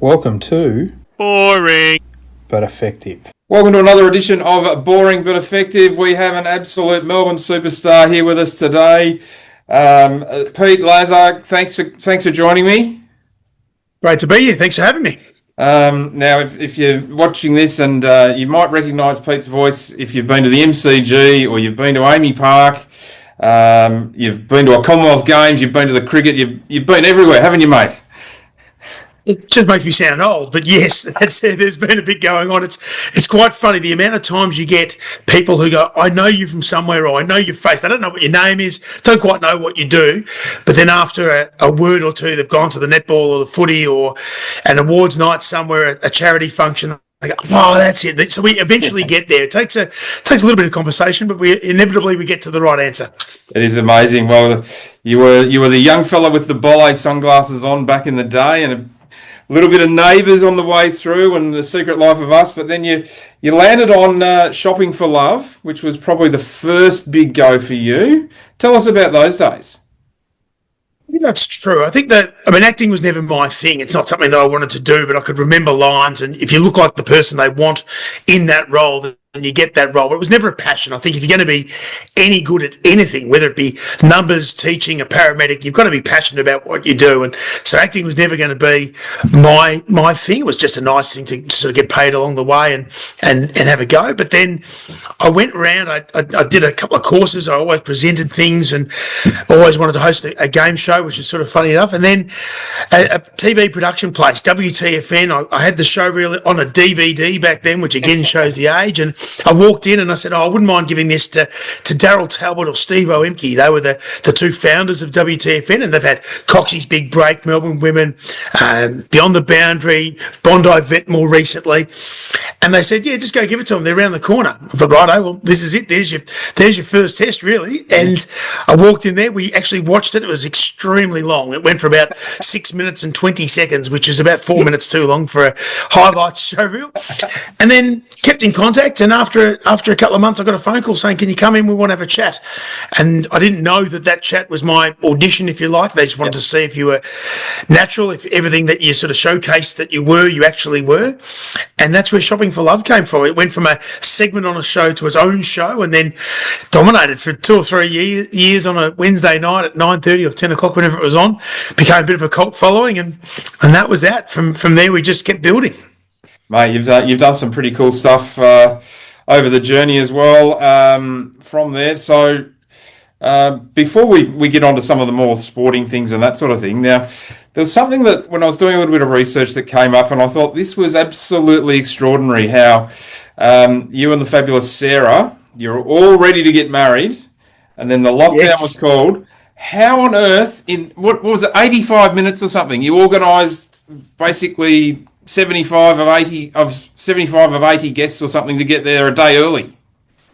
Welcome to Boring But Effective. Welcome to another edition of Boring But Effective. We have an absolute Melbourne superstar here with us today. Pete Lazer, thanks for joining me. Great to be here. Thanks for having me. Now, if you're watching this, and you might recognise Pete's voice if you've been to the MCG or you've been to AAMI Park, you've been to a Commonwealth Games, you've been to the cricket, you've been everywhere, haven't you, mate? It just makes me sound old, but yes, there's been a bit going on. It's quite funny the amount of times you get people who go, I know you from somewhere, or I know your face. They don't know what your name is, don't quite know what you do, but then after a word or two, they've gone to the netball or the footy or an awards night somewhere, a charity function. They go, oh, that's it. So we eventually get there. It takes a little bit of conversation, but we inevitably get to the right answer. It is amazing. Well, you were the young fella with the Bolle sunglasses on back in the day, and a little bit of Neighbours on the way through and The Secret Life of Us, but then you landed on Shopping for Love, which was probably the first big go for you. Tell us about those days. I think that's true. I think that, acting was never my thing. It's not something that I wanted to do, but I could remember lines, and if you look like the person they want in that role, then you get that role. But it was never a passion. I think if you're going to be any good at anything, whether it be numbers, teaching, a paramedic, you've got to be passionate about what you do. And so acting was never going to be my thing. It was just a nice thing to sort of get paid along the way and have a go. But then I went around, I did a couple of courses. I always presented things and always wanted to host a game show, which is sort of funny enough. And then a TV production place, WTFN, I had the show really on a DVD back then, which again shows the age. And I walked in and I said, I wouldn't mind giving this to Daryl Talbot or Steve Oemke. They were the two founders of WTFN, and they've had Coxie's Big Break, Melbourne Women, Beyond the Boundary, Bondi Vet more recently. And they said, yeah, just go give it to them. They're around the corner. I thought, righto, well, this is it. There's your first test, really. And I walked in there. We actually watched it. It was extremely long. It went for about 6 minutes and 20 seconds, which is about 4 minutes too long for a highlights show reel. And then kept in contact. And after a couple of months, I got a phone call saying, can you come in? We want to have a chat. And I didn't know that chat was my audition, if you like. They just wanted to see if you were natural, if everything that you sort of showcased that you actually were. And that's where Shopping for Love came from. It went from a segment on a show to its own show, and then dominated for 2 or 3 years on a Wednesday night at 9:30 or 10 o'clock, whenever it was on. Became a bit of a cult following, and that was that. From there, we just kept building. Mate, you've done some pretty cool stuff over the journey as well from there. So before we get on to some of the more sporting things and that sort of thing, now, there's something that when I was doing a little bit of research that came up, and I thought this was absolutely extraordinary how you and the fabulous Sarah, you're all ready to get married, and then the lockdown was called. How on earth, in what was it, 85 minutes or something, you organised basically 75 of 80 guests or something to get there a day early?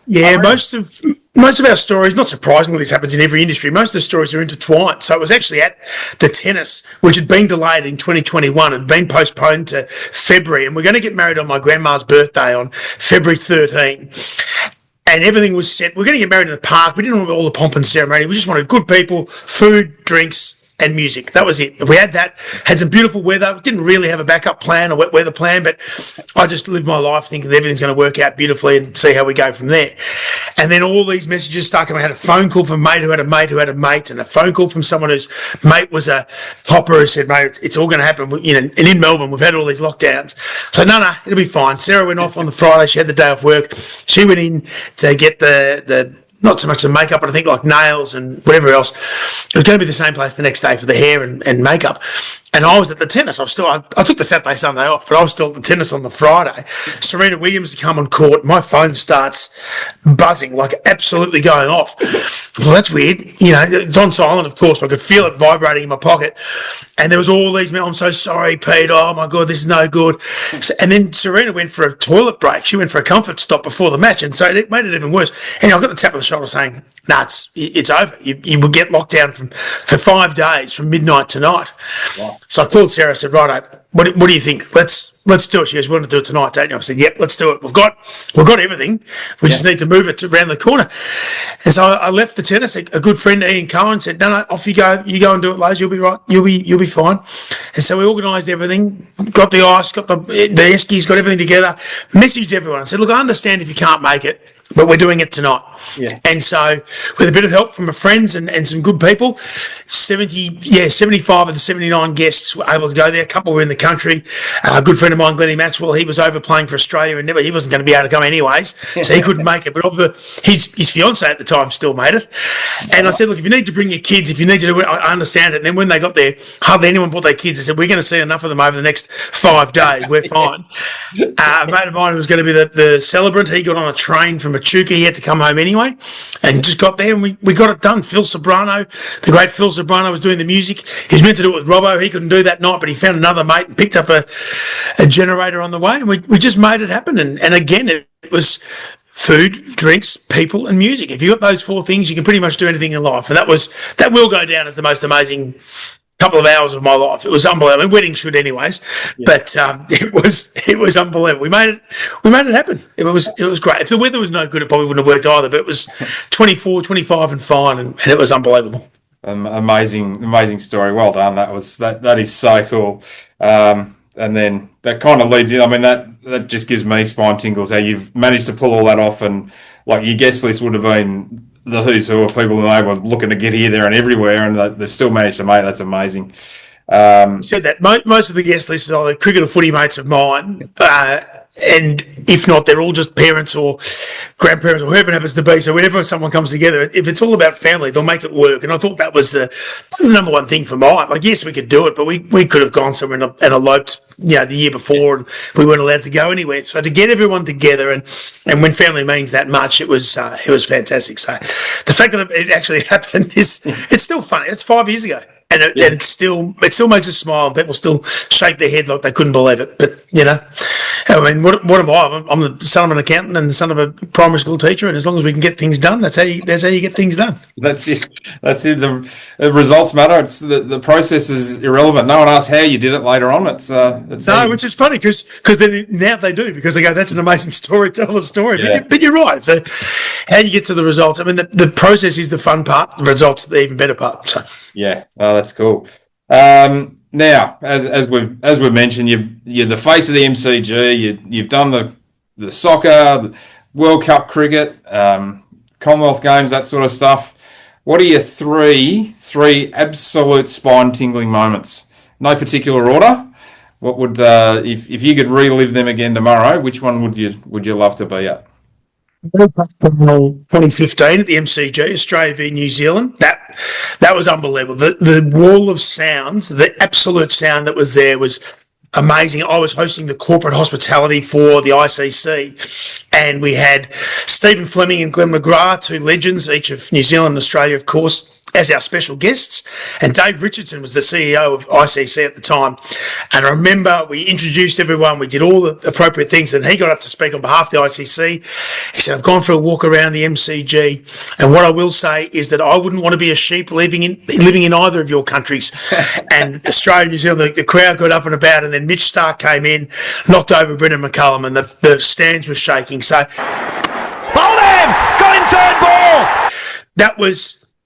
Yeah, most of our stories, not surprisingly, this happens in every industry, most of the stories are intertwined. So it was actually at the tennis, which had been delayed in 2021, had been postponed to February, and we're going to get married on my grandma's birthday on February 13. And everything was set. We're going to get married in the park. We didn't want all the pomp and ceremony. We just wanted good people, food, drinks, and music. That was it. We had that, had some beautiful weather. Didn't really have a backup plan or wet weather plan, but I just lived my life thinking that everything's going to work out beautifully and see how we go from there. And then all these messages stuck, and I had a phone call from a mate who had a mate who had a mate, and a phone call from someone whose mate was a topper who said, mate, it's all going to happen. And in Melbourne, we've had all these lockdowns. So no, it'll be fine. Sarah went off on the Friday. She had the day off work. She went in to get the not so much the makeup, but I think like nails and whatever else. It was going to be the same place the next day for the hair and makeup. And I was at the tennis. I took the Saturday, Sunday off, but I was still at the tennis on the Friday. Serena Williams to come on court. My phone starts buzzing, like absolutely going off. Well, that's weird. It's on silent, of course, but I could feel it vibrating in my pocket. And there was all these, I'm so sorry, Pete. Oh, my God, this is no good. And then Serena went for a toilet break. She went for a comfort stop before the match. And so it made it even worse. And I got the tap on the shoulder saying, nah, it's over. You will get locked down for 5 days from midnight tonight. Wow. So I called Sarah, said, right, what do you think? Let's let's do it. She goes, we want to do it tonight, don't you? I said, yep, let's do it. We've got everything. We just need to move it around the corner. And so I left the tennis. A good friend, Ian Cohen, said, no, off you go. You go and do it, Lazer. You'll be right. You'll be fine. And so we organised everything, got the ice, got the eskies, got everything together, messaged everyone. I said, look, I understand if you can't make it, but we're doing it tonight. Yeah. And so with a bit of help from my friends and some good people, 75 of the 79 guests were able to go there. A couple were in the country. A good friend of mine, Glennie Maxwell, he was over playing for Australia and he wasn't going to be able to come anyways, so he couldn't make it. But his fiance at the time still made it. And I said, look, if you need to bring your kids, if you need to do it, I understand it. And then when they got there, hardly anyone brought their kids. I said, we're going to see enough of them over the next 5 days. We're fine. A mate of mine who was going to be the celebrant, he got on a train from Echuca. He had to come home anyway and just got there and we got it done. Phil Sobrano, the great Phil Sobrano, was doing the music. He was meant to do it with Robbo. He couldn't do that night, but he found another mate and picked up a generator on the way, and we just made it happen. And again, it was food, drinks, people, and music. If you got those 4 things, you can pretty much do anything in life. And that will go down as the most amazing couple of hours of my life. It was unbelievable. I mean, weddings should anyways, but it was unbelievable. We made it happen. It was great. If the weather was no good, it probably wouldn't have worked either, but it was 24, 25 and fine, and it was unbelievable. Amazing story. Well done. That is so cool. And then that kind of leads in. I mean, that just gives me spine tingles how you've managed to pull all that off, and like your guest list would have been the who's who of people that they were looking to get here, there, and everywhere, and they've still managed to make. That's amazing. Said that most of the guest lists are either cricket or footy mates of mine, and if not, they're all just parents or grandparents or whoever it happens to be. So whenever someone comes together, if it's all about family, they'll make it work. And I thought that was the number one thing for mine. Like, yes, we could do it, but we could have gone somewhere and eloped, the year before, and we weren't allowed to go anywhere. So to get everyone together, and when family means that much, it was fantastic. So the fact that it actually happened it's still funny. It's 5 years ago. And it still makes us smile, and people still shake their head like they couldn't believe it. But I mean, what am I? I'm the son of an accountant and the son of a primary school teacher, and as long as we can get things done, that's how you get things done. That's it. The results matter. It's the process is irrelevant. No one asks how you did it later on. Which is funny because then now they do, because they go, that's an amazing story. Tell the story. Yeah. But you're right. So how you get to the results? I mean, the process is the fun part. The results are the even better part. So. Yeah, well, that's cool. Now, as we've mentioned, you're the face of the MCG. You've done the soccer, the World Cup cricket, Commonwealth Games, that sort of stuff. What are your three absolute spine tingling moments? No particular order. What would if you could relive them again tomorrow? Which one would you love to be at? 2015 at the MCG, Australia v New Zealand. That was unbelievable. The wall of sounds, the absolute sound that was there was amazing. I was hosting the corporate hospitality for the ICC, and we had Stephen Fleming and Glenn McGrath, 2 legends, each of New Zealand and Australia, of course, as our special guests. And Dave Richardson was the CEO of ICC at the time. And I remember we introduced everyone, we did all the appropriate things, and he got up to speak on behalf of the ICC. He said, I've gone for a walk around the MCG, and what I will say is that I wouldn't want to be a sheep living in either of your countries. And Australia and New Zealand, the crowd got up and about, and then Mitch Stark came in, knocked over Brendan McCullum, and the stands were shaking. So, hold him! Got him, third ball!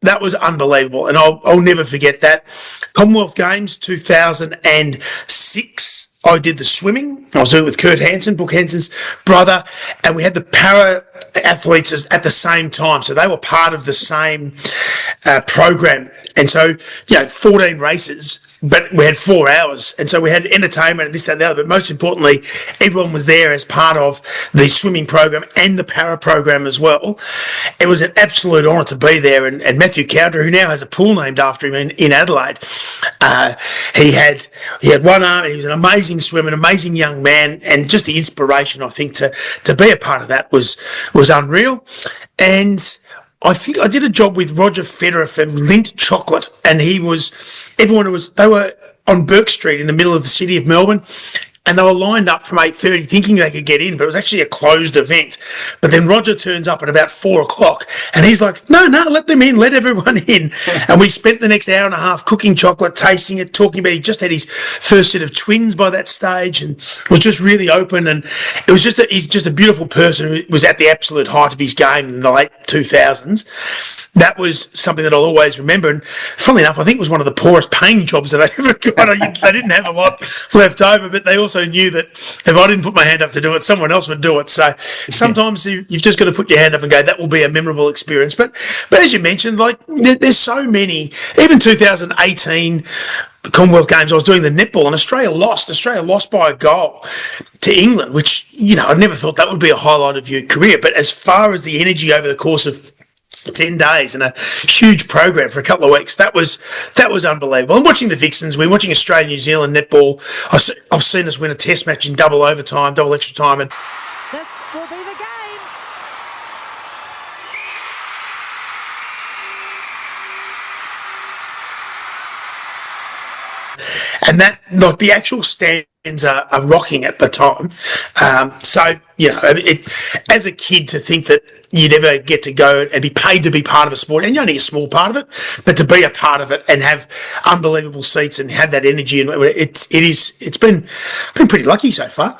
That was unbelievable, and I'll never forget that. Commonwealth Games 2006, I did the swimming. I was doing it with Kurt Hansen, Brooke Hansen's brother, and we had the para athletes at the same time, so they were part of the same program. And so, 14 races, but we had 4 hours, and so we had entertainment and this, that, and the other. But most importantly, everyone was there as part of the swimming program and the para program as well. It was an absolute honour to be there. And Matthew Cowdery, who now has a pool named after him in Adelaide, he had one arm, and he was an amazing swimmer, an amazing young man, and just the inspiration, I think, to be a part of that was unreal. And I think I did a job with Roger Federer for Lindt Chocolate, and they were on Burke Street in the middle of the city of Melbourne, and they were lined up from 8:30 thinking they could get in, but it was actually a closed event. But then Roger turns up at about 4:00 and he's like, no, let them in, let everyone in. And we spent the next hour and a half cooking chocolate, tasting it, talking about, he just had his first set of twins by that stage and was just really open. And it was he's just a beautiful person who was at the absolute height of his game in the late 2000s. That was something that I'll always remember. And funnily enough, I think it was one of the poorest paying jobs that I ever got. They didn't have a lot left over, but they also knew that if I didn't put my hand up to do it, someone else would do it. So sometimes you've just got to put your hand up and go, that will be a memorable experience. But as you mentioned, like there's so many, even 2018 Commonwealth Games, I was doing the netball and Australia lost by a goal to England, which, you know, I never thought that would be a highlight of your career. But as far as the energy over the course of 10 days and a huge program for a couple of weeks, that was unbelievable. I'm watching the Vixens, we're watching Australia New Zealand netball. I've seen us win a test match in double overtime, double extra time, and this will be the game. and that, like, the actual stands are rocking at the time. So, you know, as a kid, to think that you'd ever get to go and be paid to be part of a sport, and you're only a small part of it, but to be a part of it and have unbelievable seats and have that energy, and it's been pretty lucky so far.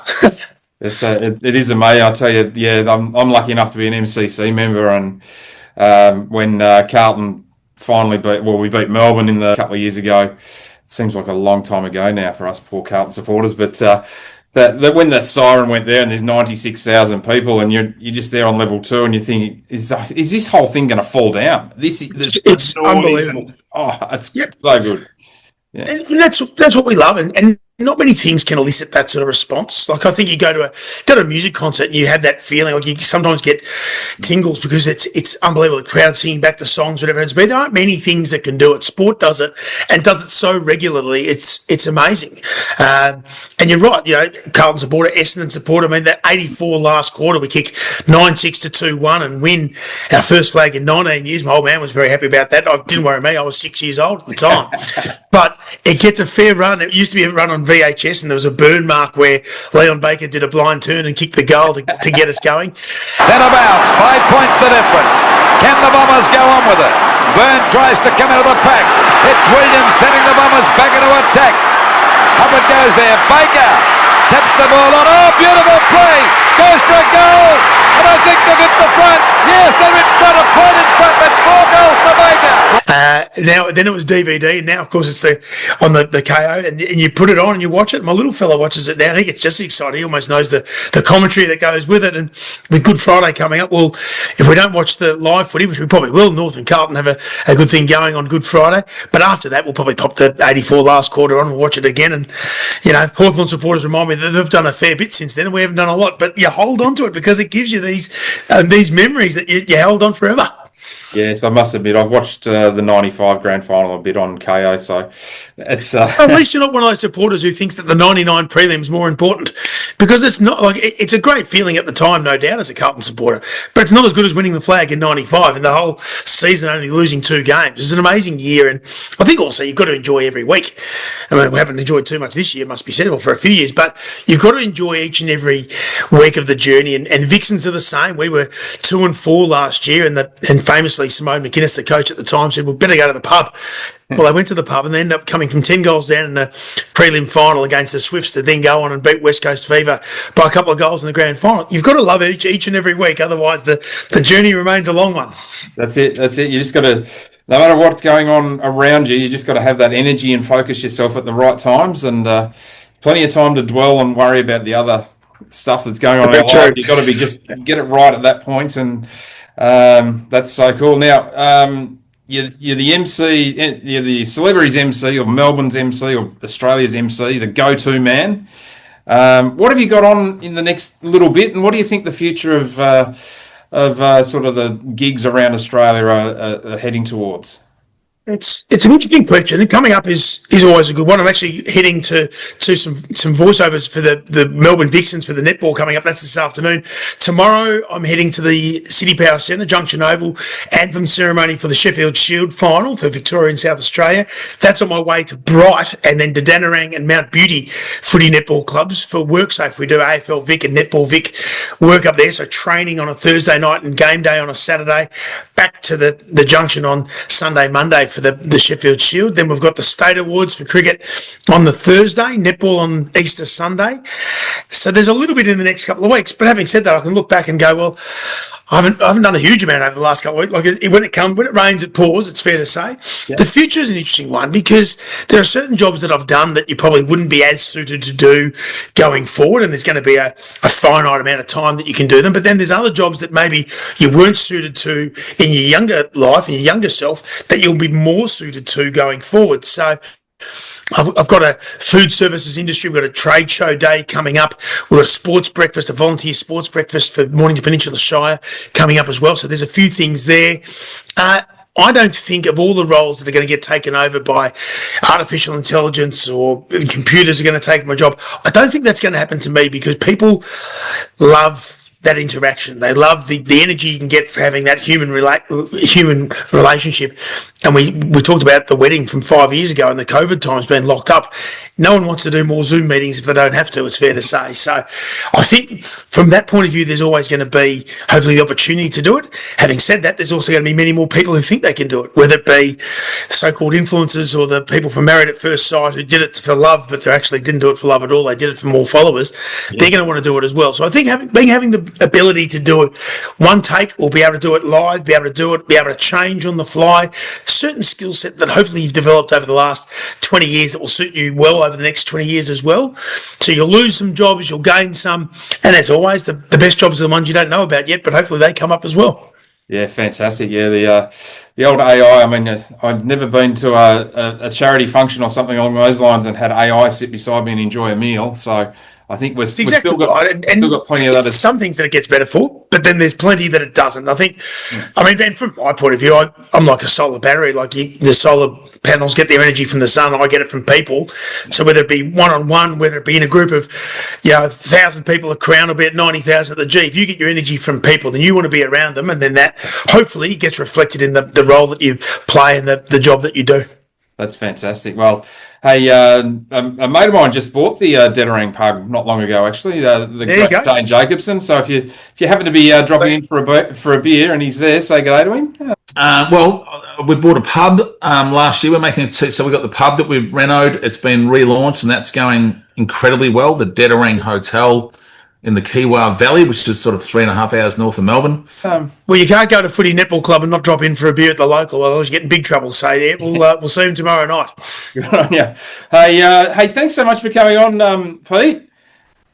It is amazing. I'll tell you, yeah, I'm lucky enough to be an MCC member, and when Carlton finally we beat Melbourne in a couple of years ago. It seems like a long time ago now for us poor Carlton supporters, but that when the siren went there and there's 96,000 people and you're just there on level 2 and you think, is this whole thing going to fall down? It's unbelievable. It's so good. Yeah. And that's what we love, and not many things can elicit that sort of response. Like, I think you go to a music concert and you have that feeling, like you sometimes get tingles because it's unbelievable. The crowd singing back the songs, whatever it is. But there aren't many things that can do it. Sport does it, and does it so regularly. It's amazing. And you're right. You know, Carlton supporter, Essendon supporter. I mean, that 84 last quarter, we kick 9-6 to 2-1 and win our first flag in 19 years. My old man was very happy about that. It didn't worry me. I was 6 years old at the time. But it gets a fair run. It used to be a run on VHS, and there was a burn mark where Leon Baker did a blind turn and kicked the goal to get us going. Centre bounce, 5 points the difference. Can the Bombers go on with it? Byrne tries to come into the pack. It's Williams sending the Bombers back into attack. Up it goes there. Baker taps the ball on. Oh, beautiful play. Goes for a goal. And I think they've hit the front. Yes, they're in front. A point in front. That's 4 goals for Baker. Then it was DVD, and now, of course, it's on the KO, and you put it on and you watch it. My little fella watches it now, and he gets just excited. He almost knows the commentary that goes with it. And with Good Friday coming up, well, if we don't watch the live footy, which we probably will, North and Carlton have a good thing going on Good Friday. But after that, we'll probably pop the 84 last quarter on and watch it again. And, you know, Hawthorn supporters remind me that they've done a fair bit since then, and we haven't done a lot. But you hold on to it because it gives you these memories that you held on forever. Yes, I must admit, I've watched the 95 grand final a bit on KO, so it's... At least you're not one of those supporters who thinks that the 99 prelim is more important, because it's not. Like, it's a great feeling at the time, no doubt, as a Carlton supporter, but it's not as good as winning the flag in 95 and the whole season only losing 2 games. It's an amazing year, and I think also you've got to enjoy every week. I mean, we haven't enjoyed too much this year, must be said, or for a few years, but you've got to enjoy each and every week of the journey, and Vixens are the same. We were 2-4 last year, and famously Simone McInnes, the coach at the time, said, "We better go to the pub." Well, they went to the pub and they ended up coming from 10 goals down in the prelim final against the Swifts to then go on and beat West Coast Fever by a couple of goals in the grand final. You've got to love each and every week, otherwise the journey remains a long one. That's it. You just got to, no matter what's going on around you, you just got to have that energy and focus yourself at the right times, and plenty of time to dwell and worry about the other stuff that's going on in our life. You've got to just get it right at that point, and that's so cool. Now, you're the MC, you're the celebrities MC, or Melbourne's MC, or Australia's MC, the go-to man. What have you got on in the next little bit, and what do you think the future of sort of the gigs around Australia are heading towards? It's an interesting question, and coming up is always a good one. I'm actually heading to some voiceovers for the Melbourne Vixens for the netball coming up. That's this afternoon. Tomorrow, I'm heading to the City Power Centre, Junction Oval, anthem ceremony for the Sheffield Shield final for Victoria and South Australia. That's on my way to Bright, and then to Danarang and Mount Beauty footy netball clubs for WorkSafe. We do AFL Vic and Netball Vic work up there, so training on a Thursday night and game day on a Saturday. Back to the Junction on Sunday, Monday for the Sheffield Shield. Then we've got the State Awards for cricket on the Thursday, netball on Easter Sunday. So there's a little bit in the next couple of weeks. But having said that, I can look back and go, well, I haven't done a huge amount over the last couple of weeks. Like when it rains, it pours, it's fair to say. Yeah. The future is an interesting one because there are certain jobs that I've done that you probably wouldn't be as suited to do going forward, and there's going to be a finite amount of time that you can do them. But then there's other jobs that maybe you weren't suited to in your younger life, in your younger self, that you'll be more suited to going forward. So I've got a food services industry. We've got a trade show day coming up. We've got a sports breakfast, a volunteer sports breakfast for Mornington Peninsula Shire coming up as well. So there's a few things there. I don't think of all the roles that are going to get taken over by artificial intelligence or computers are going to take my job. I don't think that's going to happen to me because people love that interaction. They love the energy you can get for having that human relationship. And we talked about the wedding from 5 years ago and the COVID times being locked up. No one wants to do more Zoom meetings if they don't have to, it's fair to say. So I think from that point of view, there's always going to be hopefully the opportunity to do it. Having said that, there's also going to be many more people who think they can do it, whether it be so-called influencers or the people from Married at First Sight who did it for love, but they actually didn't do it for love at all. They did it for more followers. Yeah. They're going to want to do it as well. So I think having the ability to do it one take, or be able to do it live, be able to change on the fly, certain skill set that hopefully you've developed over the last 20 years that will suit you well over the next 20 years as well. So you'll lose some jobs, you'll gain some, and as always, the best jobs are the ones you don't know about yet, but hopefully they come up as well. Yeah, fantastic. Yeah, the old AI. I mean, I'd never been to a charity function or something along those lines and had AI sit beside me and enjoy a meal. So I think we've still got plenty of that. Some things that it gets better for, but then there's plenty that it doesn't. I think, I mean, Ben, from my point of view, I'm like a solar battery. Like the solar panels get their energy from the sun. I get it from people. So whether it be one-on-one, whether it be in a group of, 1,000 people at Crown, or be at 90,000 at the G, if you get your energy from people, then you want to be around them, and then that hopefully gets reflected in the role that you play and the job that you do. That's fantastic. Well, hey, a mate of mine just bought the Deaderang pub not long ago. Actually, the great Dane Jacobson. So if you happen to be dropping in for a beer and he's there, say good day to him. Well, we bought a pub last year. We're making so we got the pub that we've renoed. It's been relaunched and that's going incredibly well. The Deaderang Hotel in the Kiwa Valley, which is sort of 3.5 hours north of Melbourne. Well, you can't go to Footy Netball Club and not drop in for a beer at the local, otherwise you get in big trouble. So yeah, we'll see him tomorrow night. Good on you. Hey, thanks so much for coming on, Pete.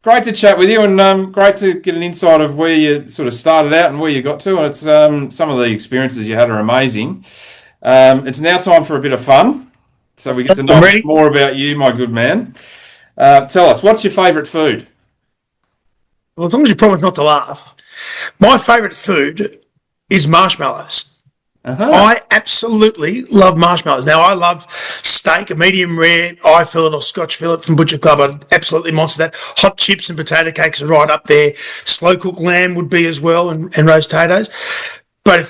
Great to chat with you, and great to get an insight of where you sort of started out and where you got to. And it's some of the experiences you had are amazing. It's now time for a bit of fun, so we get to know more about you, my good man. Tell us, what's your favourite food? Well, as long as you promise not to laugh, my favourite food is marshmallows. Uh-huh. I absolutely love marshmallows. Now, I love steak, a medium rare, eye fillet or Scotch fillet from Butcher Club. I'd absolutely monster that. Hot chips and potato cakes are right up there. Slow cooked lamb would be as well, and roast potatoes. But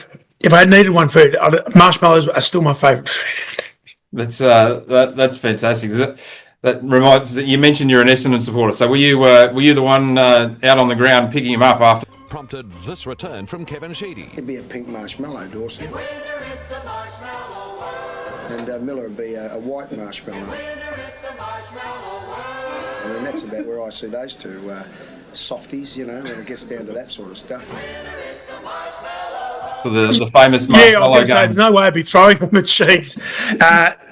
if I needed one food, marshmallows are still my favourite food. That's fantastic. That reminds you mentioned you're an Essendon supporter. So were you the one out on the ground picking him up after? Prompted this return from Kevin Sheedy. It'd be a pink marshmallow, Dawson. In winter, it's a marshmallow world. And Miller would be a white marshmallow. In winter, it's a marshmallow world. I mean, that's about where I see those two softies, when it gets down to that sort of stuff. The famous marshmallow I was going to say, there's no way I'd be throwing them at sheets. In fact,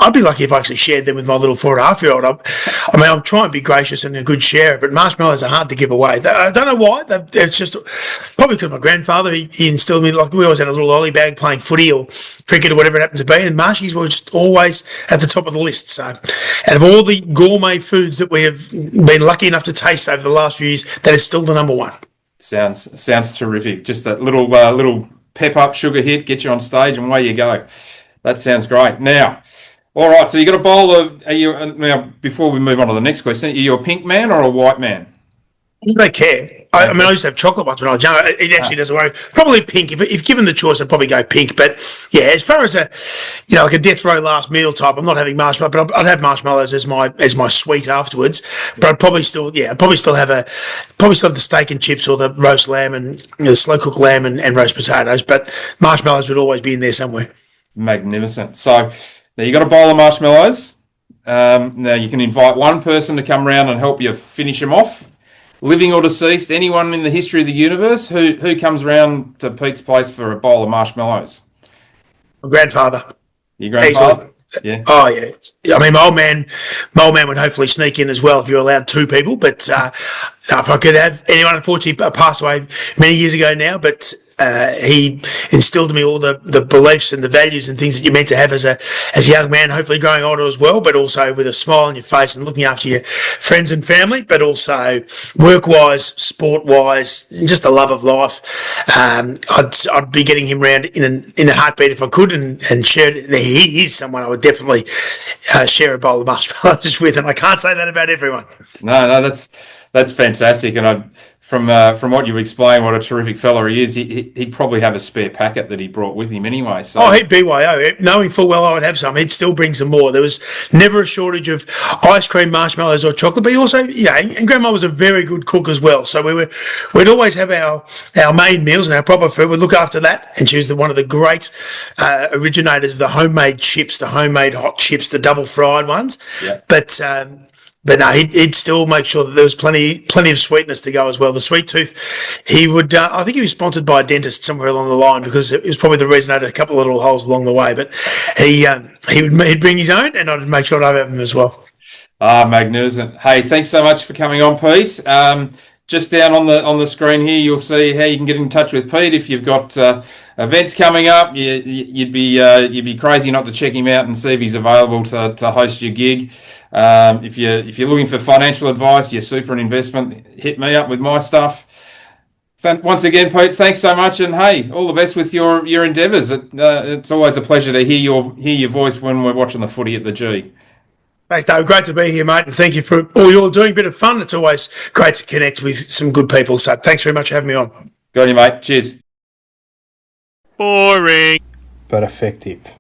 I'd be lucky if I actually shared them with my little 4.5-year-old. I mean, I'm trying to be gracious and a good sharer, but marshmallows are hard to give away. I don't know why. It's just probably because my grandfather, he instilled me, like we always had a little lolly bag playing footy or cricket or whatever it happened to be, and marshies were just always at the top of the list. So out of all the gourmet foods that we have been lucky enough to taste over the last few years, that is still the number one. Sounds terrific. Just that little pep up, sugar hit, get you on stage, and away you go. That sounds great. Now, all right, so you got a bowl of. Now, before we move on to the next question, are you a pink man or a white man? I don't care. I mean, I used to have chocolate ones when I was young. It actually doesn't worry. Probably pink. If given the choice, I'd probably go pink. But yeah, as far as like a death row last meal type, I'm not having marshmallows, but I'd have marshmallows as my sweet afterwards. But I'd probably still have the steak and chips or the roast lamb and the slow cooked lamb and roast potatoes. But marshmallows would always be in there somewhere. Magnificent. So now you got a bowl of marshmallows. Now you can invite one person to come around and help you finish them off. Living or deceased, anyone in the history of the universe who comes around to Pete's place for a bowl of marshmallows? My grandfather. Your grandfather? Easily. Yeah. Oh yeah. I mean, my old man would hopefully sneak in as well if you're allowed two people. But if I could have anyone, unfortunately passed away many years ago now. But he instilled in me all the beliefs and the values and things that you're meant to have as a young man, hopefully growing older as well, but also with a smile on your face and looking after your friends and family, but also work-wise, sport-wise, just the love of life. I'd be getting him round in a heartbeat if I could and share it. He is someone I would definitely share a bowl of marshmallows with, and I can't say that about everyone. No, that's fantastic, and from what you explained, what a terrific fella he is, he'd probably have a spare packet that he brought with him anyway. So. Oh, he'd BYO. Knowing full well I would have some, he'd still bring some more. There was never a shortage of ice cream, marshmallows or chocolate, but he also, and Grandma was a very good cook as well. So we'd always have our main meals and our proper food. We'd look after that, and she was one of the great originators of the homemade chips, the homemade hot chips, the double fried ones. Yeah. But no, he'd still make sure that there was plenty of sweetness to go as well. The sweet tooth, he would. I think he was sponsored by a dentist somewhere along the line because it was probably the reason I had a couple of little holes along the way. But he'd bring his own, and I'd make sure I'd have him as well. Ah, magnificent. Hey, thanks so much for coming on, Pete. Just down on the screen here, you'll see how you can get in touch with Pete if you've got events coming up. You'd be crazy not to check him out and see if he's available to host your gig. If you're looking for financial advice, your super and investment, hit me up with my stuff. Once again, Pete, thanks so much, and hey, all the best with your endeavours. It's always a pleasure to hear your voice when we're watching the footy at the G. Thanks, Dave. Great to be here, mate, and thank you for all you're doing. A bit of fun. It's always great to connect with some good people. So thanks very much for having me on. Good on you, mate. Cheers. Boring. But effective.